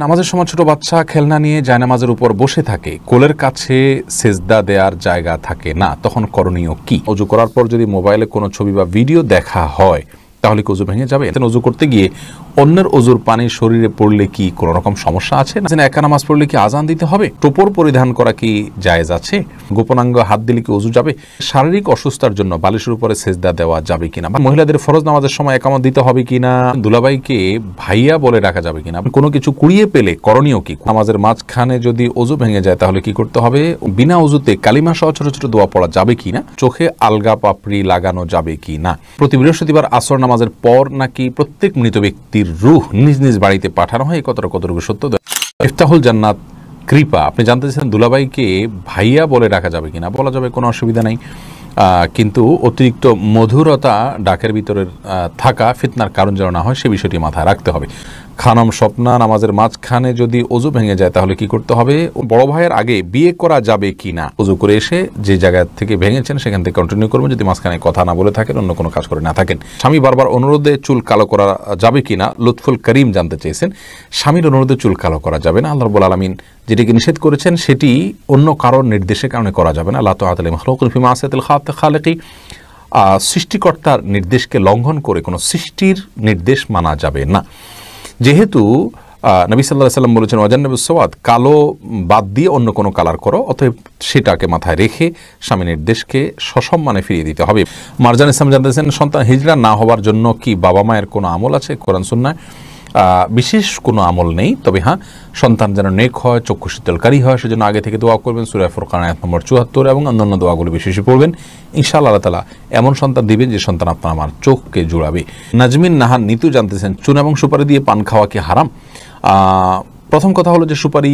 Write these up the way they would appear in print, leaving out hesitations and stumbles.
নামাজের সময় ছোট বাচ্চা খেলনা নিয়ে জায়নামাজের উপর বসে থাকে, কোলের কাছে সেজদা দেওয়ার জায়গা থাকে না, তখন করণীয় কি? অজু করার পর যদি মোবাইলে কোনো ছবি বা ভিডিও দেখা হয় তাহলে কি অজু ভেঙে যাবে? অজু করতে গিয়ে অন্যের অজুর পানি শরীরে পড়লে কি কোনো রকম সমস্যা আছে? একা নামাজ পড়লে কি আজান দিতে হবে? টোপর পরিধান করা কি জায়েজ আছে? গোপনাঙ্গ হাত দিলে কি অজু যাবে? শারীরিক অসুস্থতার জন্য বালিশের উপরে সেজদা দেওয়া যাবে কিনা? মহিলাদের ফরজ নামাজের সময় একামত দিতে হবে কিনা? দুলাভাইকে ভাইয়া বলে ডাকা যাবে কিনা? কোনো কিছু কুড়িয়ে পেলে করণীয় কি? নামাজের মাঝখানে যদি অজু ভেঙে যায় তাহলে কি করতে হবে? বিনা অজুতে কালিমা সহ ছোট ছোট দোয়া পড়া যাবে কিনা? চোখে আলগা পাপড়ি লাগানো যাবে কিনা? প্রতি বৃহস্পতিবার আসর নামাজের পর নাকি প্রত্যেক মৃত ব্যক্তির রূহ নিজ নিজ বাড়িতে পাঠানো হয়? কতটুকু সত্য? ইফতাহুল জান্নাত কৃপা, আপনি জানতে চাইছেন দুলাভাইকে ভাইয়া বলে ডাকা যাবে কিনা? বলা যাবে, কোনো অসুবিধা নেই, কিন্তু অতিরিক্ত মধুরতা ডাকের ভিতরে থাকা ফিতনার কারণ যেন না হয় সে বিষয়টি মাথায় রাখতে হবে। খানম স্বপ্না, নামাজের মাঝখানে যদি অজু ভেঙে যায় তাহলে কি করতে হবে? বড় ভাইয়ের আগে বিয়ে করা যাবে কিনা? অজু করে এসে যে জায়গা থেকে ভেঙেছেন সেখান থেকে কন্টিনিউ করবেন, যদি মাঝখানে কথা না বলে থাকেন, অন্য কোনো কাজ করে না থাকেন। স্বামী বারবার অনুরোধে চুল কালো করা যাবে কিনা? লুৎফুল করিম জানতে চেয়েছেন। স্বামীর অনুরোধে চুল কালো করা যাবে না। আল্লাহ রাব্বুল আলামিন যেটিকে নিষেধ করেছেন সেটি অন্য কারোর নির্দেশের কারণে করা যাবে না। লা তাআতা লিল মাখলুকিন ফি মাসিয়াতিল খালিকি, সৃষ্টিকর্তার নির্দেশকে লঙ্ঘন করে কোনো সৃষ্টির নির্দেশ মানা যাবে না। যেহেতু নবী সাল্লাল্লাহু আলাইহি ওয়াসাল্লাম বলেছেন ওয়াজান্নাবুস সাওয়াদ, কালো বাদ দিয়ে অন্য কোনো কালার করো, অতএব সেটাকে মাথায় রেখে স্বামী নির্দেশকে সসম্মানে ফিরিয়ে দিতে হবে। মারজান ইসলাম জানতেছেন, সন্তান হিজড়া না হওয়ার জন্য কি বাবা মায়ের কোনো আমল আছে কোরআন সুন্নাহয়? বিশেষ কোনো আমল নেই, তবে হ্যাঁ, সন্তান যেন নেক হয়, চক্ষু শীতলকারী হয়, সেজন্য আগে থেকে দোয়া করবেন। সূরা ফুরকান আয়াত নম্বর ৭৪ এবং অন্যান্য দোয়াগুলো বেশি বেশি পড়বেন। ইনশাআল্লাহ আল্লাহ তাআলা এমন সন্তান দিবেন যে সন্তান আপনার আমার চোখকে জুড়াবে। নাজমিন নাহান নিতু জানতেছেন, চুন এবং সুপারি দিয়ে পান খাওয়া কি হারাম? প্রথম কথা হলো যে সুপারি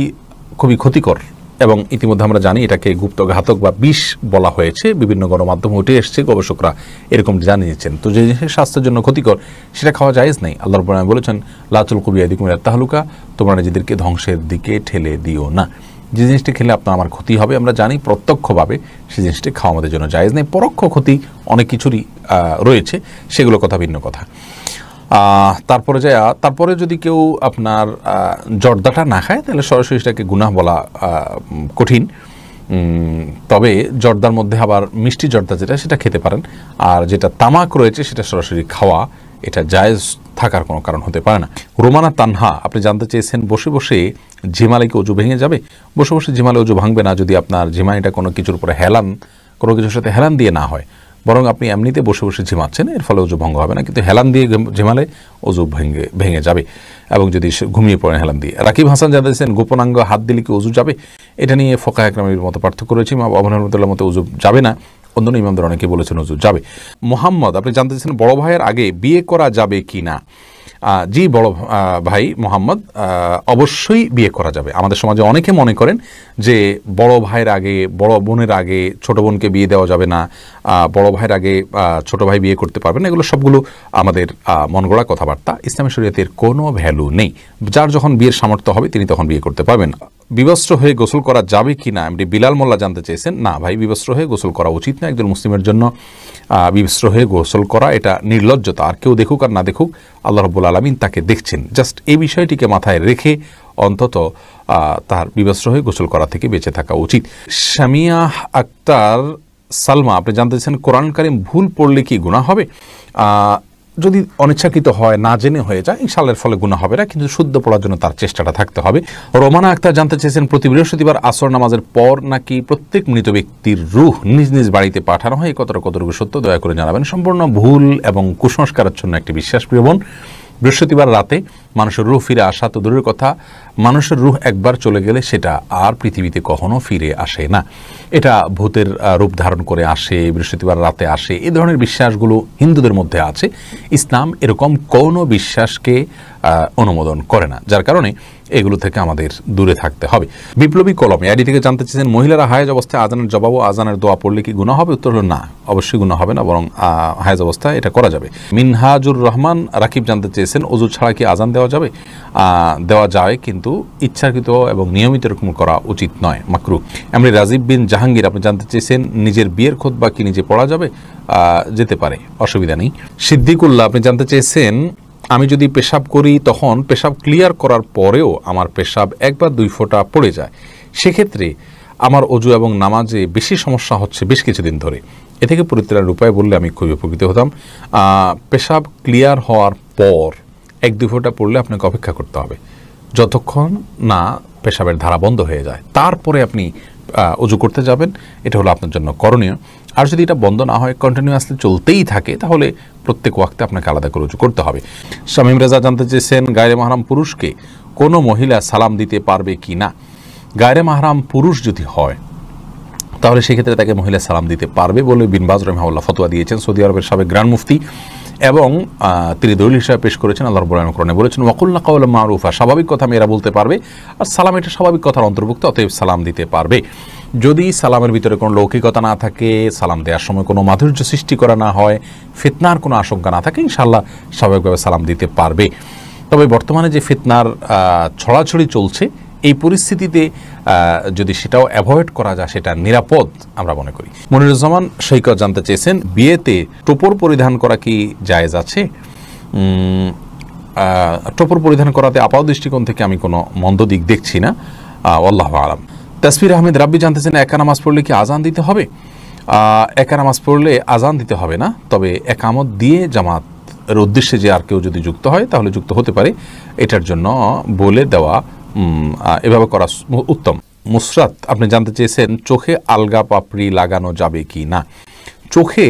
খুবই ক্ষতিকর এবং ইতিমধ্যে আমরা জানি এটাকে গুপ্তঘাতক বা বিষ বলা হয়েছে, বিভিন্ন গণমাধ্যমে উঠে এসছে, গবেষকরা এরকম জানিয়েছেন। তো যে জিনিসের স্বাস্থ্যের জন্য ক্ষতিকর সেটা খাওয়া জায়েজ নেই। আল্লাহ রাব্বুল আলামিন বলেছেন লা তুলকু বিয়াইদিকুম ইলা তাহলুকা, তোমরা নিজেদেরকে ধ্বংসের দিকে ঠেলে দিও না। যে জিনিসটি খেলে আপনার আমার ক্ষতি হবে আমরা জানি, প্রত্যক্ষভাবে সেই জিনিসটি খাওয়া আমাদের জন্য জায়েজ নেই। পরোক্ষ ক্ষতি অনেক কিছুরই রয়েছে, সেগুলো কথা ভিন্ন কথা। তারপরে যদি কেউ আপনার জর্দাটা না খায় তাহলে সরাসরি সেটাকে গুনাহ বলা কঠিন। তবে জর্দার মধ্যে আবার মিষ্টি জর্দা যেটা, সেটা খেতে পারেন। আর যেটা তামাক রয়েছে সেটা সরাসরি খাওয়া, এটা জায়েজ থাকার কোনো কারণ হতে পারে না। রোমানা তানহা, আপনি জানতে চেয়েছেন বসে বসে ঝিমালে কি অজু ভেঙে যাবে? বসে বসে ঝিমালে অজু ভাঙবে না, যদি আপনার ঝিমানিটা কোনো কিছুর উপরে কোনো কিছুর সাথে হেলান দিয়ে না হয়, বরং আপনি এমনিতে বসে বসে ঝিমাচ্ছেন, এর ফলে অজু ভঙ্গ হবে না। কিন্তু হেলান দিয়ে ঝিমালে অজু ভেঙে যাবে, এবং যদি ঘুমিয়ে পড়েন হেলান দিয়ে। রাকিব হাসান জানতেছেন, গোপনাঙ্গ হাত দিলে কি অজু যাবে? এটা নিয়ে ফোকাহে কেরামের মতো পার্থক্য রয়েছে। ইমাম আবু হানিফা রাহমাতুল্লাহর মতো অজু যাবে না, অন্য ইমামদের অনেকে বলেছেন অজু যাবে। মোহাম্মদ, আপনি জানতে চাইছেন বড় ভাইয়ের আগে বিয়ে করা যাবে কি না? জি বড় ভাই মোহাম্মদ, অবশ্যই বিয়ে করা যাবে। আমাদের সমাজে অনেকে মনে করেন যে বড় ভাইয়ের আগে, বড় বোনের আগে ছোট বোনকে বিয়ে দেওয়া যাবে না, বড় ভাইয়ের আগে ছোট ভাই বিয়ে করতে পারবে না। এগুলো সবগুলো আমাদের মন গড়া কথাবার্তা। ইসলামী শরীয়তের কোনো ভ্যালু নেই। যার যখন বিয়ের সামর্থ্য হবে তিনি তখন বিয়ে করতে পারবেন। বিবস্ত্র হয়ে গোসল করা যাবে কি না? এমনি বিলাল মোল্লা জানতে চেয়েছেন। না ভাই, বিবস্ত্র হয়ে গোসল করা উচিত না। একজন মুসলিমের জন্য বিবস্ত্র হয়ে গোসল করা এটা নির্লজ্জতা। আর কেউ দেখুক আর না দেখুক, আল্লাহ রাব্বুল আলামিন তাকে দেখছেন। জাস্ট এই বিষয়টিকে মাথায় রেখে অন্তত তার বিবস্ত্র হয়ে গোসল করা থেকে বেঁচে থাকা উচিত। শামিয়া আক্তার সালমা, আপনি জানতে চান কোরআন কারীম ভুল পড়লে কি গুনাহ হবে? যদি অনিচ্ছাকৃত হয়, না জেনে হয়ে যায়, ইনশাআল্লাহর ফলে গুনাহ হবে না, কিন্তু শুদ্ধ পড়ার জন্য তার চেষ্টাটা থাকতে হবে। রোমানা আক্তার জানতে চেয়েছেন, প্রতি বৃহস্পতিবার আসর নামাজের পর নাকি প্রত্যেক মৃত ব্যক্তির রূহ নিজ নিজ বাড়িতে পাঠানো হয়? কতটুকু সত্য দয়া করে জানাবেন। সম্পূর্ণ ভুল এবং কুসংস্কারাচ্ছন্ন একটি বিশ্বাস, প্রিয় বোন। বৃহস্পতিবার রাতে মানুষের রূহ ফিরে আসা তো দূরের কথা, মানুষের রূহ একবার চলে গেলে সেটা আর পৃথিবীতে কখনো ফিরে আসে না। এটা ভূতের রূপ ধারণ করে আসে, বৃহস্পতিবার রাতে আসে, এই ধরনের বিশ্বাসগুলো হিন্দুদের মধ্যে আছে। ইসলাম এরকম কোনো বিশ্বাসকে অনুমোদন করে না, যার কারণে এগুলো থেকে আমাদের দূরে থাকতে হবে। বিপ্লবী কলমে আইডি থেকে জানতে চেয়েছেন, মহিলারা হায়েজ অবস্থায় আজানের জবাব ও আজানের দোয়া পড়লে কি গুনাহ হবে? উত্তর হলো না, অবশ্যই গুনাহ হবে না, বরং হায়েজ অবস্থায় এটা করা যাবে। মিনহাজুর রহমান রাকিব জানতে চেয়েছেন, ওযু ছাড়া কি আজান দেওয়া যাবে? দেওয়া যায়, কিন্তু ইচ্ছাকৃত এবং নিয়মিত এরকম করা উচিত নয়, মাকরুহ। এমনি রাজীব বিন জাহাঙ্গীর, আপনি জানতে চেয়েছেন নিজের বিয়ের খুতবা কি নিজে পড়া যাবে? যেতে পারে, অসুবিধা নেই। সিদ্দিকুল্লাহ, আপনি জানতে চেয়েছেন আমি যদি পেশাব করি তখন পেশাব ক্লিয়ার করার পরেও আমার পেশাব 1 বা 2 ফোঁটা পড়ে যায়, সেক্ষেত্রে আমার অজু এবং নামাজে বেশি সমস্যা হচ্ছে বেশ কিছুদিন ধরে, এ থেকে পরিত্রাণের উপায় বললে আমি খুবই উপকৃত হতাম। পেশাব ক্লিয়ার হওয়ার পর 1-2 ফোঁটা পড়লে আপনাকে অপেক্ষা করতে হবে যতক্ষণ না পেশাবের ধারা বন্ধ হয়ে যায়, তারপরে আপনি অজু করতে যাবেন। এটা হলো আপনার জন্য করণীয়। আর যদি এটা বন্ধ না হয়, কন্টিনিউয়াসলি চলতেই থাকে, তাহলে প্রত্যেক ওয়াক্তে আপনাকে আলাদা করে উজু করতে হবে। শামীম রেজা জানতে চেয়েছেন, গায়রে মাহরাম পুরুষকে কোনো মহিলা সালাম দিতে পারবে কি না? গায়রে মাহরাম পুরুষ যদি হয় তাহলে সেক্ষেত্রে তাকে মহিলা সালাম দিতে পারবে বলে বিন বাজ রাহিমাহুল্লাহ ফতোয়া দিয়েছেন, সৌদি আরবের সাবেক গ্র্যান্ড মুফতি, এবং তিনি দলিল হিসেবে পেশ করেছেন। আল্লাহ রাব্বুল আলামিন কোরআনে বলেছেন, ওয়াকুলনা কাওলাম মারুফা, স্বাভাবিক কথা মেয়েরা বলতে পারবে, আর সালাম এটা স্বাভাবিক কথার অন্তর্ভুক্ত, অতএব সালাম দিতে পারবে। যদি সালামের ভিতরে কোনো লৌকিকতা না থাকে, সালাম দেওয়ার সময় কোনো মাধুর্য সৃষ্টি করা না হয়, ফিতনার কোনো আশঙ্কা না থাকে, ইনশাআল্লাহ স্বাভাবিকভাবে সালাম দিতে পারবে। তবে বর্তমানে যে ফিতনার ছড়াছড়ি চলছে, এই পরিস্থিতিতে যদি সেটাও অ্যাভয়েড করা যায় সেটা নিরাপদ আমরা মনে করি। মনিরুজ্জামান সৈকত জানতে চেয়েছেন, বিয়েতে টোপর পরিধান করা কি জায়েজ আছে? টোপর পরিধান করাতে আপাত দৃষ্টিকোণ থেকে আমি কোনো মন্দ দিক দেখছি না, আল্লাহু আলাম। তাসফির আহমেদ রাব্বি জানতেছেন, একা নামাজ পড়লে কি আজান দিতে হবে? একা নামাজ পড়লে আজান দিতে হবে না, তবে একামত দিয়ে জামাতের উদ্দেশ্যে যে আর কেউ যদি যুক্ত হয় তাহলে যুক্ত হতে পারে, এটার জন্য বলে দেওয়া এভাবে করা উত্তম। মুসরাত আপনি জানতে চেয়েছেন, চোখে আলগা পাপড়ি লাগানো যাবে কি না? চোখে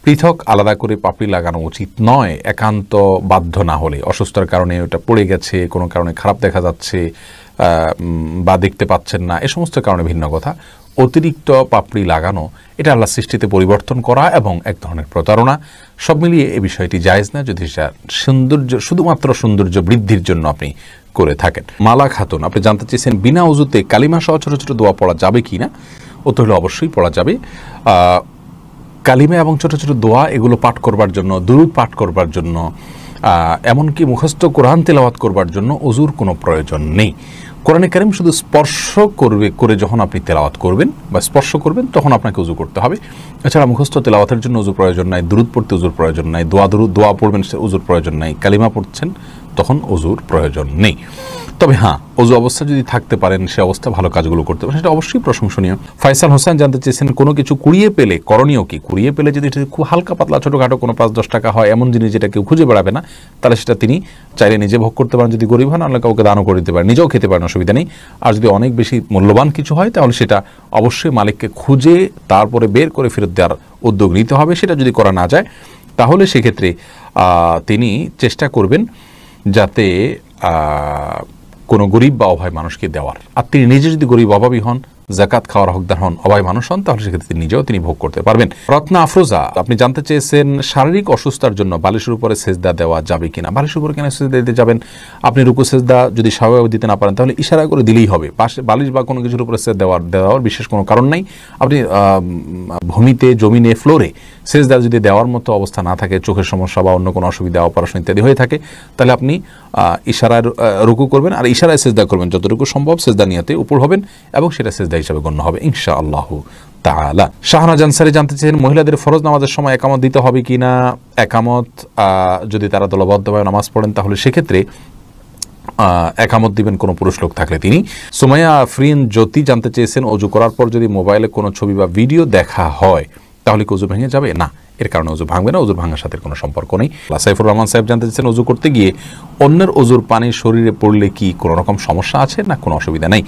পৃথক আলাদা করে পাপড়ি লাগানো উচিত নয়, একান্ত বাধ্য না হলে। অসুস্থতার কারণে ওটা পড়ে গেছে, কোনো কারণে খারাপ দেখা যাচ্ছে বা দেখতে পাচ্ছেন না, এ সমস্ত কারণে ভিন্ন কথা। অতিরিক্ত পাপড়ি লাগানো এটা আল্লাহ সৃষ্টিতে পরিবর্তন করা এবং এক ধরনের প্রতারণা। সব মিলিয়ে এই বিষয়টি জায়েজ না, যদি সেটা সৌন্দর্য, শুধুমাত্র সৌন্দর্য বৃদ্ধির জন্য আপনি করে থাকেন। মালা খাতুন আপনি জানতে চেয়েছেন, বিনা উজুতে কালিমা সহ ছোটো ছোটো দোয়া পড়া যাবে কি না? উত্তর হলো অবশ্যই পড়া যাবে। কালিমা এবং ছোটো ছোটো দোয়া এগুলো পাঠ করবার জন্য, দুরূদ পাঠ করবার জন্য, এমনকি মুখস্থ কোরআন তেলাওয়াত করবার জন্য অজুর কোনো প্রয়োজন নেই। কোরআনে কারীম শুধু স্পর্শ করে যখন আপনি তেলাওয়াত করবেন বা স্পর্শ করবেন তখন আপনাকে উজু করতে হবে। এছাড়া মুখস্থ তেলাওয়াতের জন্য উজুর প্রয়োজন নাই, দুরূদ পড়তে উজুর প্রয়োজন নাই, দোয়া পড়বেন উজুর প্রয়োজন নাই, কালিমা পড়ছেন তখন অজুর প্রয়োজন নেই। তবে হ্যাঁ, অজু অবস্থা যদি থাকতে পারেন, সে অবস্থা ভালো কাজগুলো করতে পারেন, সেটা অবশ্যই প্রশংসনীয়। ফয়সাল হোসেন জানতে চেয়েছেন, কোনো কিছু কুড়িয়ে পেলে করণীয় কি? কুড়িয়ে পেলে যদি খুব হালকা পাতলা ছোটোখাটো কোনো 5-10 টাকা হয়, এমন জিনিস যেটা কেউ খুঁজে বেড়াবে না, তাহলে সেটা তিনি চাইলে নিজে ভোগ করতে পারেন, যদি গরিব হন আল্লাহ কাউকে দানও করে দিতে পারেন, নিজেও খেতে পারেন, অসুবিধা নেই। আর যদি অনেক বেশি মূল্যবান কিছু হয় তাহলে সেটা অবশ্যই মালিককে খুঁজে তারপরে বের করে ফেরত দেওয়ার উদ্যোগ নিতে হবে। সেটা যদি করা না যায় তাহলে সেক্ষেত্রে তিনি চেষ্টা করবেন যাতে কোনো গরিব বা অভাবী মানুষকে দেওয়ার। আর তিনি নিজে যদি গরিব অভাবী হন, জাকাত খাওয়ার হকদার হন, অভাবী মানুষ হন, তাহলে সেক্ষেত্রে নিজেও তিনি ভোগ করতে পারবেন। রত্না আফরোজা আপনি জানতে চেয়েছেন, শারীরিক অসুস্থতার জন্য বালিশের উপরে সেজদা দেওয়া যাবে কিনা? বালিশের উপরে কেন সেজদা দিতে যাবেন? আপনি রুকু সেজদা যদি স্বাভাবিকভাবে দিতে না পারেন তাহলে ইশারা করে দিলেই হবে। বালিশ বা কোনো কিছুর উপরে সেজদা দেওয়ার বিশেষ কোনো কারণ নাই। আপনি ভূমিতে, জমিনে, ফ্লোরে সেজদা যদি দেওয়ার মতো অবস্থা না থাকে, চোখের সমস্যা বা অন্য কোনো অসুবিধা, অপারেশন ইত্যাদি হয়ে থাকে, তাহলে আপনি ইশারায় রুকু করবেন আর ইশারায় সেজদা করবেন, যতটুকু সম্ভব সেজদা নিয়াতে উপর হবেন এবং সেটা সেজদা হিসাবে গণ্য হবে ইনশাআল্লাহ তাআলা। শাহনাজ আনসারী জানতে চেয়েছেন, মহিলাদের ফরজ নামাজের সময় একামত দিতে হবে কি না? একামত যদি তারা দলবদ্ধভাবে নামাজ পড়েন তাহলে সেক্ষেত্রে একামত দিবেন কোনো পুরুষ লোক থাকলে তিনি। সুমাইয়া আফরিন জ্যোতি জানতে চেয়েছেন, অজু করার পর যদি মোবাইলে কোনো ছবি বা ভিডিও দেখা হয় তাহলে কি অজু ভেঙে যাবে? না, এর কারণে অজু ভাঙবে না, অজুর ভাঙার সাথে কোনো সম্পর্ক নেই। সাইফুর রহমান সাহেব জানতে চেয়েছেন, অজু করতে গিয়ে অন্যের অজুর পানি শরীরে পড়লে কি কোনো রকম সমস্যা আছে? না, কোনো অসুবিধা নেই,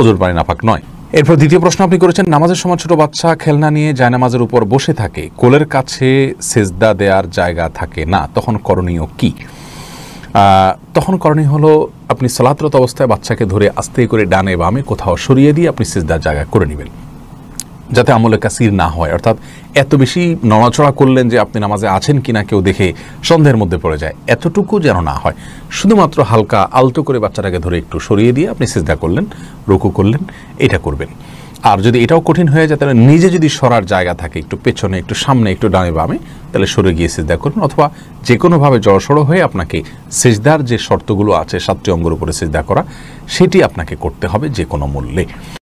অজুর পানি নাপাক নয়। এরপর দ্বিতীয় প্রশ্ন আপনি করেছেন, নামাজের সময় ছোট বাচ্চা খেলনা নিয়ে জায়নামাজের উপর বসে থাকে, কোলের কাছে সেজদা দেওয়ার জায়গা থাকে না, তখন করণীয় কি? তখন করণীয় হলো, আপনি সালাতরত অবস্থায় বাচ্চাকে ধরে আস্তে করে ডানে বামে কোথাও সরিয়ে দিয়ে আপনি সেজদার জায়গা করে নেবেন, যাতে আমলে কাসির না হয়। অর্থাৎ এত বেশি নড়াচড়া করলেন যে আপনি নামাজে আছেন কিনা কেউ দেখে সন্দেহের মধ্যে পড়ে যায়, এতটুকু যেন না হয়। শুধুমাত্র হালকা আলতো করে বাচ্চাটাকে ধরে একটু সরিয়ে দিয়ে আপনি সিজদা করলেন, রুকু করলেন, এটা করবেন। আর যদি এটাও কঠিন হয়ে যায় তাহলে নিজে যদি সরার জায়গা থাকে, একটু পেছনে, একটু সামনে, একটু ডানে বামে, তাহলে সরে গিয়ে সিজদা করবেন, অথবা যে কোনোভাবে জড়সড় হয়ে আপনাকে সিজদার যে শর্তগুলো আছে 7টি অঙ্গের উপরে সিজদা করা, সেটি আপনাকে করতে হবে যে কোনো মূল্যে।